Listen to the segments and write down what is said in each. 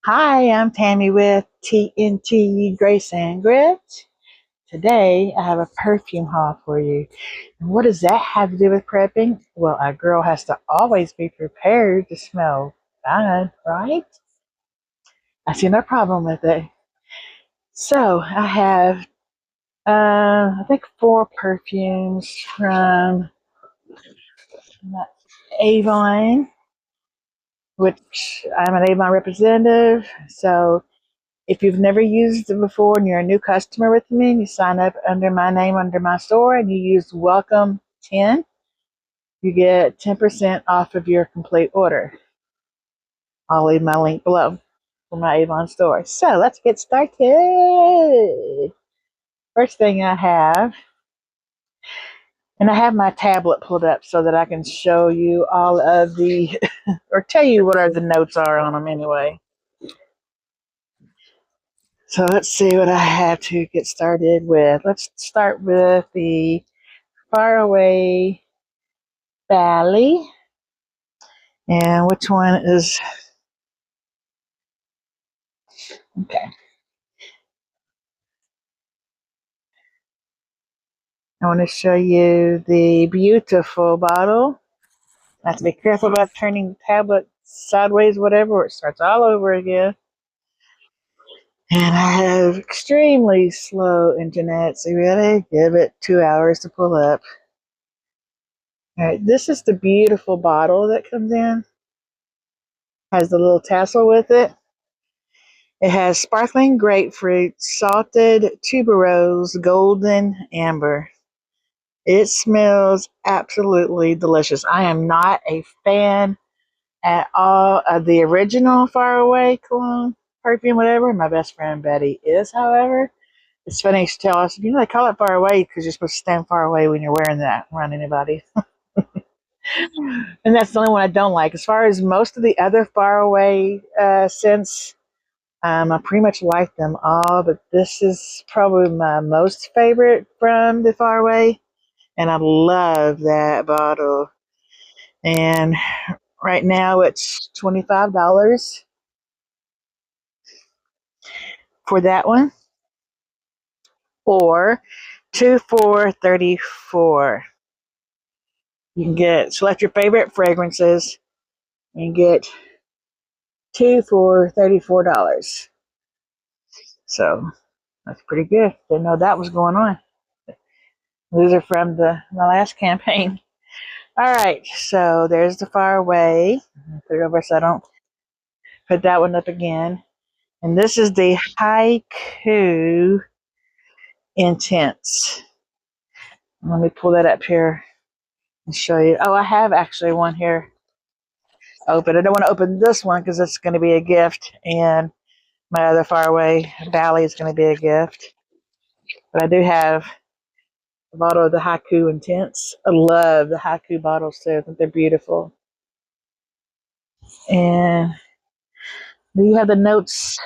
Hi, I'm Tammy with TNT Grace and Grit. Today I have a perfume haul for you. And what does that have to do with prepping? Well, a girl has to always be prepared to smell fine, right? I see no problem with it. So I have, I think, four perfumes from AVON, which I'm an AVON representative. So if you've never used it before and you're a new customer with me and you sign up under my name under my store and you use welcome 10, you get 10% off of your complete order. I'll leave my link below for my Avon store. So let's get started. First thing I have, and I have my tablet pulled up so that I can show you all of the, or tell you what the notes are on them anyway. So let's see what I have to get started with. Let's start with the Faraway Valley. And which one is okay? I want to show you the beautiful bottle. I have to be careful about turning the tablet sideways, whatever, or it starts all over again. And I have extremely slow internet, so really give it 2 hours to pull up. All right, this is the beautiful bottle that comes in. Has the little tassel with it. It has sparkling grapefruit, salted tuberose, golden amber. It smells absolutely delicious. I am not a fan at all of the original Faraway cologne, perfume, whatever. My best friend Betty is, however. It's funny to tell us, they call it Faraway because you're supposed to stand far away when you're wearing that around anybody. And that's the only one I don't like. As far as most of the other Faraway scents, I pretty much like them all, but this is probably my most favorite from the Faraway. And I love that bottle. And right now it's $25 for that one, or two for 34. You can select your favorite fragrances and get two for $34. So that's pretty good. Didn't know that was going on. These are from my last campaign. All right, so there's the Far Away. Put it over so I don't put that one up again. And this is the Haiku Intense. Let me pull that up here and show you. Oh, I have actually one here open. I don't want to open this one because it's going to be a gift, and my other Faraway Valley is going to be a gift. But I do have a bottle of the Haiku Intense. I love the Haiku bottles too. I think they're beautiful. And do you have the notes?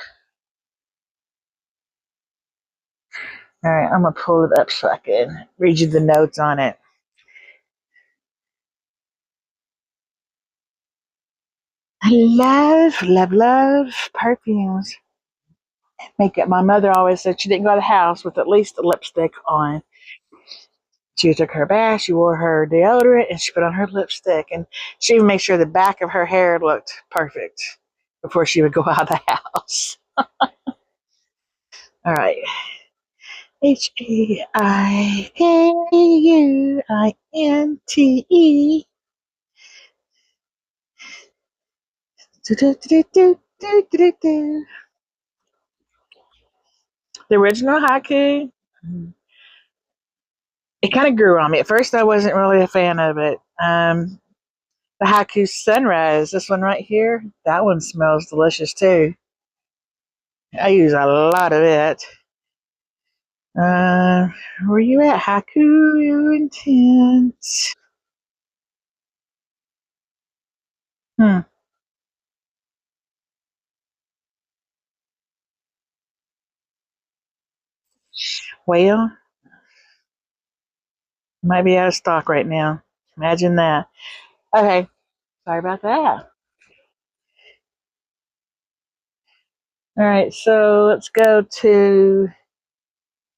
All right, I'm going to pull it up so I can read you the notes on it. I love perfumes. Makeup. My mother always said she didn't go to the house with at least a lipstick on. She took her bath, she wore her deodorant, and she put on her lipstick. And she even made sure the back of her hair looked perfect before she would go out of the house. All right. HAIKUINTE. The original haiku, it kind of grew on me. At first, I wasn't really a fan of it. The Haiku Sunrise, this one right here, that one smells delicious too. I use a lot of it. Where you at, Haiku Intense? Hmm. Well, might be out of stock right now. Imagine that. Okay, sorry about that. All right, so let's go to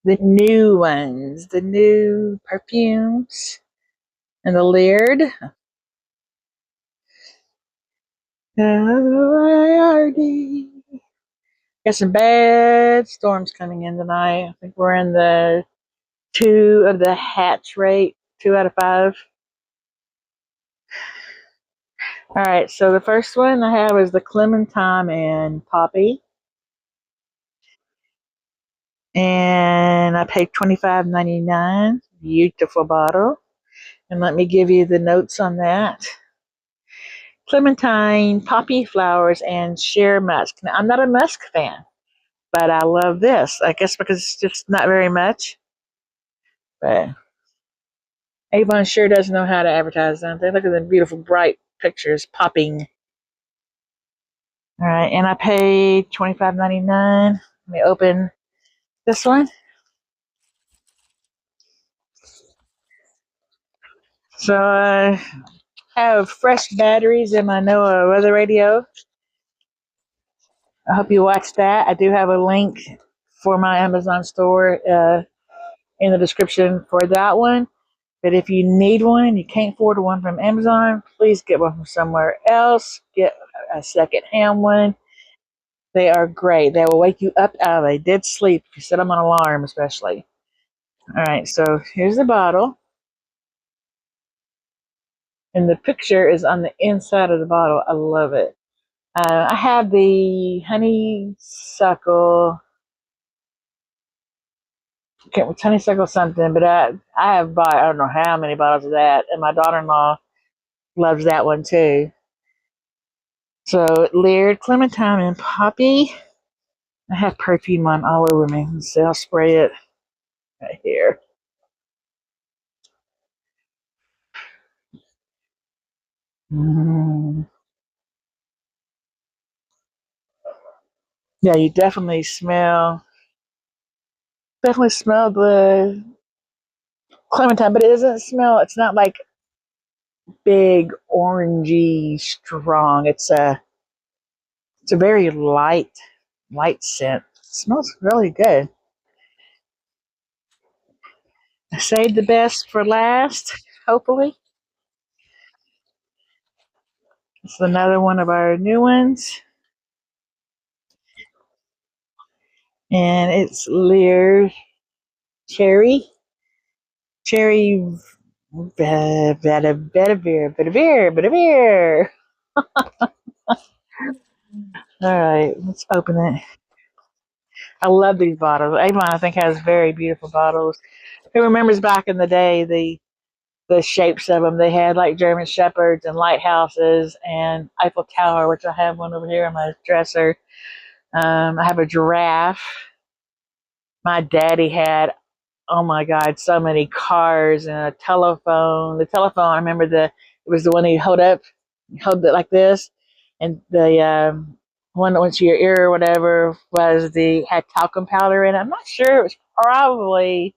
the new ones, the new perfumes, and the Laird. Got some bad storms coming in tonight. I think we're in the 2 of the hatch rate, 2 out of 5. All right, so the first one I have is the Clementine and Poppy. And I paid $25.99. Beautiful bottle. And let me give you the notes on that. Clementine, poppy flowers, and sheer musk. Now, I'm not a musk fan, but I love this. I guess because it's just not very much. But Avon sure does know how to advertise, don't they? Look at the beautiful, bright pictures popping. All right, and I paid $25.99. Let me open this one. So I have fresh batteries in my NOAA weather radio. I hope you watch that. I do have a link for my Amazon store in the description for that one. But if you need one, you can't afford one from Amazon, please get one from somewhere else. Get a second-hand one. They are great. They will wake you up out of a dead sleep if you set them on alarm, especially. All right, so here's the bottle. And the picture is on the inside of the bottle. I love it. I have the honeysuckle, honeysuckle something, but I have bought, I don't know how many bottles of that, and my daughter-in-law loves that one too. So Laird, Clementine, and Poppy. I have perfume on all over me. So I'll spray it right here. Mm. Yeah, you definitely smell the clementine, but it doesn't smell. It's not like big orangey strong. It's a very light scent. It smells really good. I saved the best for last. Hopefully, it's another one of our new ones, and it's Lear Cherry Bedivere. All right, let's open it. I love these bottles. Avon, I think, has very beautiful bottles. Who remembers back in the day the shapes of them? They had like German shepherds and lighthouses and Eiffel Tower, which I have one over here on my dresser. I have a giraffe. My daddy had, oh my God, so many cars and a telephone. The telephone, I remember it was the one you hold up, you hold it like this, and the one that went to your ear or whatever had talcum powder in it. I'm not sure. It was probably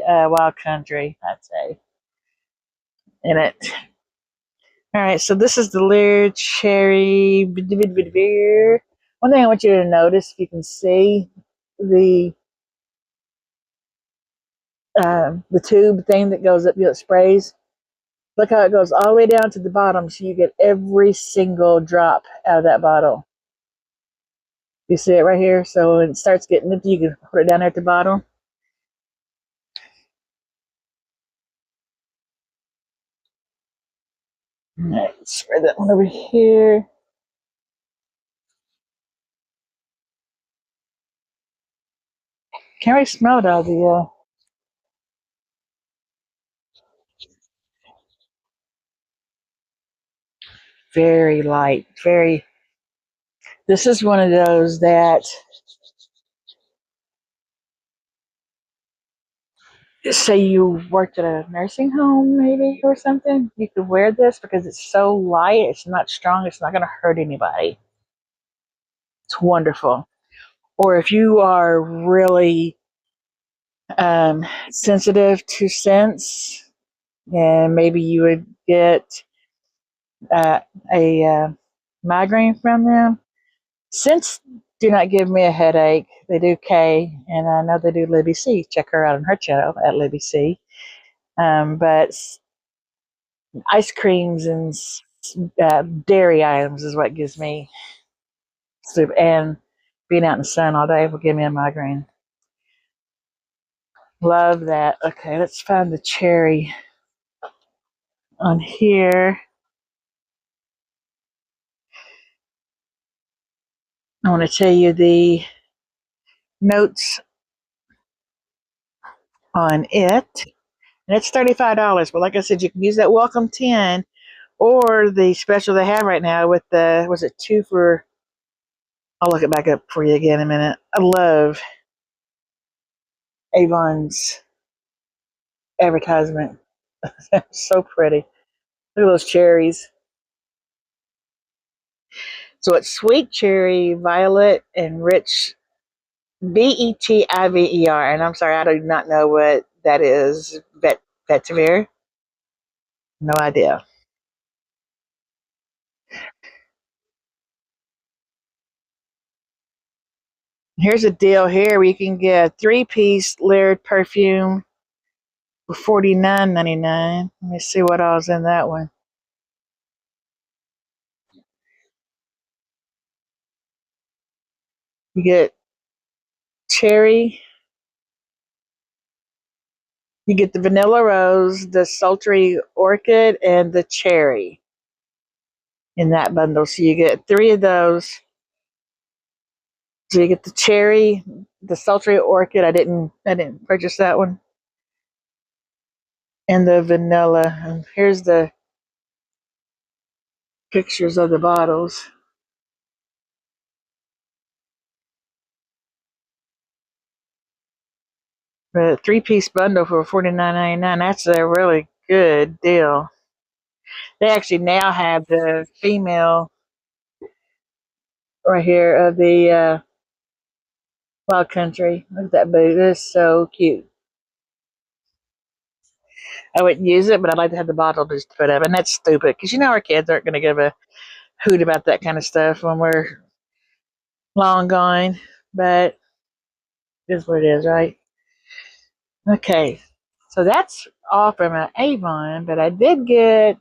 Wild Country, I'd say, in it. All right, so this is the Lear Cherry. One thing I want you to notice, if you can see the the tube thing that goes up, it sprays. Look how it goes all the way down to the bottom, so you get every single drop out of that bottle. You see it right here? So when it starts getting empty, you can put it down there at the bottom. All right, spread that one over here. Can't really smell it out of the very light, very. This is one of those that, say you worked at a nursing home maybe or something, you could wear this because it's so light, it's not strong, it's not going to hurt anybody. It's wonderful. Or if you are really sensitive to scents, and maybe you would get uh, a migraine from them, Scents do not give me a headache. They do Kay, and I know they do Libby C. Check her out on her channel at Libby C. But ice creams and dairy items is what gives me sleep. And being out in the sun all day will give me a migraine. Love that. Okay, let's find the cherry on here. I want to tell you the notes on it. And it's $35. But like I said, you can use that welcome 10 or the special they have right now with the, was it 2 for, I'll look it back up for you again in a minute. I love AVON's advertisement. So pretty. Look at those cherries. So it's sweet cherry, violet, and rich Betiver. And I'm sorry, I do not know what that is. Vetiver? No idea. Here's a deal here where you can get a 3-piece layered perfume for $49.99. Let me see what all's in that one. You get cherry, you get the vanilla rose, the sultry orchid, and the cherry in that bundle. So you get 3 of those. So you get the cherry, the sultry orchid. I didn't purchase that one. And the vanilla. And here's the pictures of the bottles. But a 3-piece bundle for $49.99. That's a really good deal. They actually now have the female right here of the Wild Country. Look at that boot. It's so cute. I wouldn't use it, but I'd like to have the bottle just to put up. And that's stupid because you know our kids aren't going to give a hoot about that kind of stuff when we're long gone. But it is what it is, right? Okay. So that's all from an Avon, but I did get,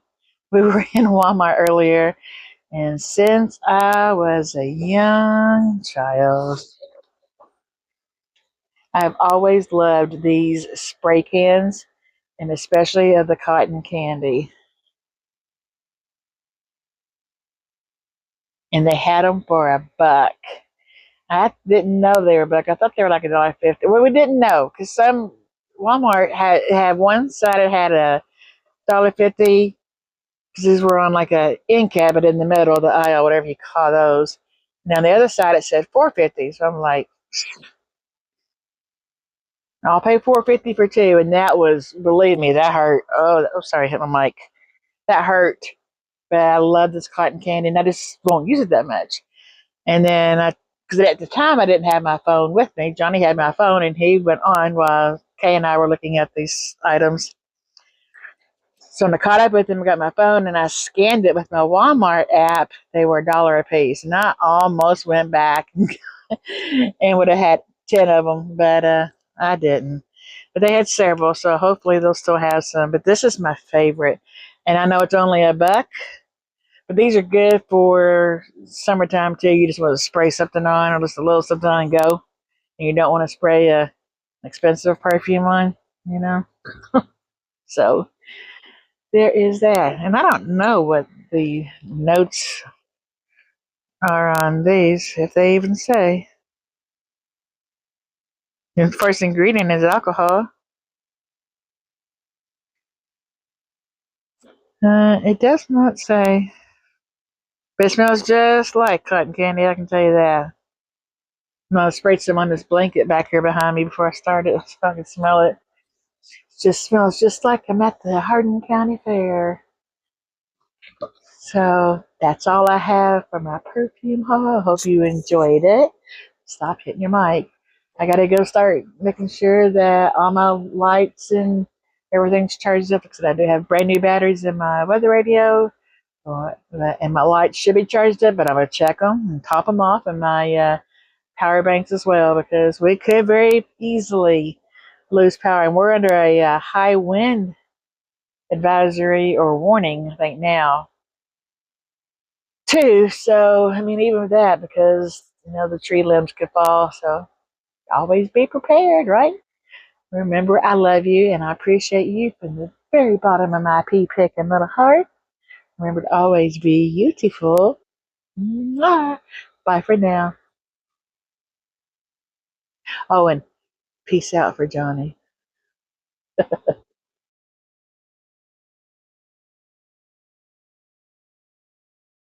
we were in Walmart earlier, and since I was a young child, I've always loved these spray cans, and especially of the cotton candy. And they had them for $1. I didn't know they were $1. I thought they were like $1.50. Well, we didn't know because some Walmart had one side it had $1.50 because these were on like a end cabinet in the middle of the aisle, whatever you call those. And on the other side it said $4.50. So I'm like, I'll pay $4.50 for 2, and that was, believe me, that hurt. Oh, sorry, I hit my mic. That hurt. But I love this cotton candy, and I just won't use it that much. And then because at the time I didn't have my phone with me. Johnny had my phone, and he went on while Kay and I were looking at these items. So when I caught up with him, I got my phone, and I scanned it with my Walmart app. They were $1 a piece, and I almost went back and would have had 10 of them, but I didn't. But they had several, so hopefully they'll still have some. But this is my favorite, and I know it's only $1, but these are good for summertime too. You just want to spray something on, or just a little something on and go, and you don't want to spray a expensive perfume on, you know. So there is that, and I don't know what the notes are on these, if they even say. The first ingredient is alcohol. It does not say, but it smells just like cotton candy. I can tell you that. I sprayed some on this blanket back here behind me before I started, so I can smell it. It just smells just like I'm at the Hardin County Fair. So that's all I have for my perfume haul. I hope you enjoyed it. Stop hitting your mic. I gotta go start making sure that all my lights and everything's charged up because I do have brand new batteries in my weather radio. And my lights should be charged up, but I'm going to check them and top them off, and my power banks as well, because we could very easily lose power. And we're under a high wind advisory or warning, I think, now, too. So, I mean, even with that, because, the tree limbs could fall. So, always be prepared, right? Remember, I love you and I appreciate you from the very bottom of my pea picking little heart. Remember to always be beautiful. Mwah. Bye for now. Oh, and peace out for Johnny.